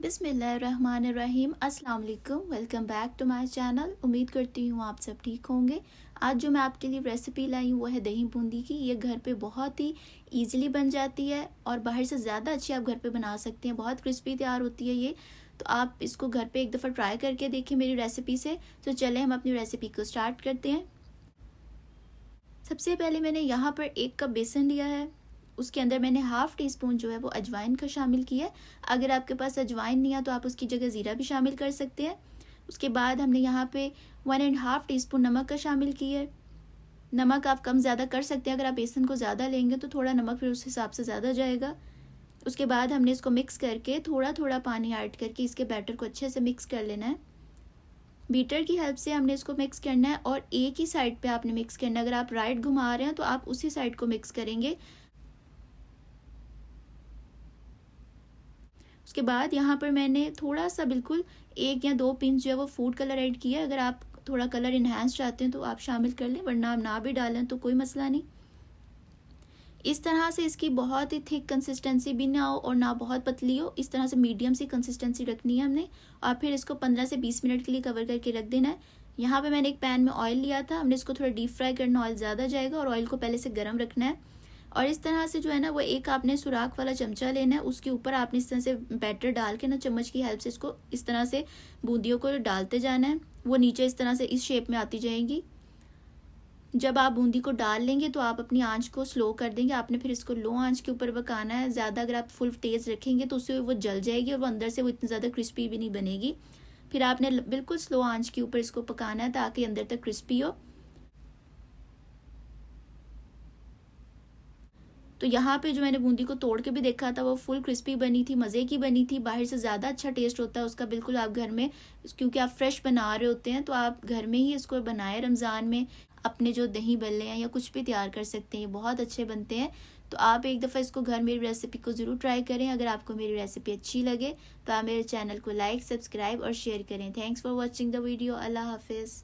बिस्मिल्लाहिर्रहमानिर्रहीम। अस्सलाम वालेकुम। Welcome back to my channel. उम्मीद करती हूँ आप सब ठीक होंगे। आज जो मैं आपके लिए रेसिपी लाई हूँ वो है दही बूंदी की। ये घर पे बहुत ही इजीली बन जाती है और बाहर से ज़्यादा अच्छी आप घर पे बना सकते हैं। बहुत क्रिस्पी तैयार होती है ये। तो आप इसको घर पे एक दफ़ा ट्राई करके देखें मेरी रेसिपी से। तो चलें हम अपनी रेसिपी को स्टार्ट करते हैं। सबसे पहले मैंने यहाँ पर 1 कप बेसन लिया है। उसके अंदर मैंने हाफ़ टी स्पून जो है वो अजवाइन का शामिल किया है। अगर आपके पास अजवाइन नहीं है तो आप उसकी जगह ज़ीरा भी शामिल कर सकते हैं। उसके बाद हमने यहाँ पे 1.5 टीस्पून नमक का शामिल किया है। नमक आप कम ज़्यादा कर सकते हैं। अगर आप बेसन को ज़्यादा लेंगे तो थोड़ा नमक फिर उस हिसाब से ज़्यादा जाएगा। उसके बाद हमने इसको मिक्स करके थोड़ा थोड़ा पानी ऐड करके इसके बैटर को अच्छे से मिक्स कर लेना है। बीटर की हेल्प से हमने इसको मिक्स करना है और एक ही साइड पे आपने मिक्स करना है। अगर आप राइट घुमा रहे हैं तो आप उसी साइड को मिक्स करेंगे। उसके बाद यहाँ पर मैंने थोड़ा सा बिल्कुल 1 या 2 पिंच जो है वो फूड कलर ऐड किया है। अगर आप थोड़ा कलर इन्हांस चाहते हैं तो आप शामिल कर लें, वरना आप ना भी डालें तो कोई मसला नहीं। इस तरह से इसकी बहुत ही थिक कंसिस्टेंसी भी ना हो और ना बहुत पतली हो, इस तरह से मीडियम सी कंसिस्टेंसी रखनी है हमने। और फिर इसको 15 से 20 मिनट के लिए कवर करके रख देना है। यहाँ पे मैंने एक पैन में ऑयल लिया था। हमने इसको थोड़ा डीप फ्राई करना, ऑयल ज़्यादा जाएगा और ऑयल को पहले से गर्म रखना है। और इस तरह से जो है ना वो एक आपने सुराख वाला चमचा लेना है। उसके ऊपर आपने इस तरह से बैटर डाल के ना चम्मच की हेल्प से इसको इस तरह से बूंदियों को डालते जाना है। वो नीचे इस तरह से इस शेप में आती जाएंगी। जब आप बूंदी को डाल लेंगे तो आप अपनी आंच को स्लो कर देंगे। आपने फिर इसको लो आंच के ऊपर पकाना है। ज़्यादा अगर आप फुल तेज़ रखेंगे तो उससे वो जल जाएगी और वो अंदर से वो इतनी ज़्यादा क्रिस्पी भी नहीं बनेगी। फिर आपने बिल्कुल स्लो आंच के ऊपर इसको पकाना है ताकि अंदर तक क्रिस्पी हो। तो यहाँ पे जो मैंने बूंदी को तोड़ के भी देखा था वो फुल क्रिस्पी बनी थी, मज़े की बनी थी। बाहर से ज़्यादा अच्छा टेस्ट होता है उसका। बिल्कुल आप घर में, क्योंकि आप फ्रेश बना रहे होते हैं तो आप घर में ही इसको बनाएं। रमज़ान में अपने जो दही बल्ले हैं या कुछ भी तैयार कर सकते हैं, ये बहुत अच्छे बनते हैं। तो आप एक दफ़ा इसको घर मेरी रेसिपी को ज़रूर ट्राई करें। अगर आपको मेरी रेसिपी अच्छी लगे तो आप मेरे चैनल को लाइक, सब्सक्राइब और शेयर करें। Thanks for watching the video. अल्लाह हाफिज़।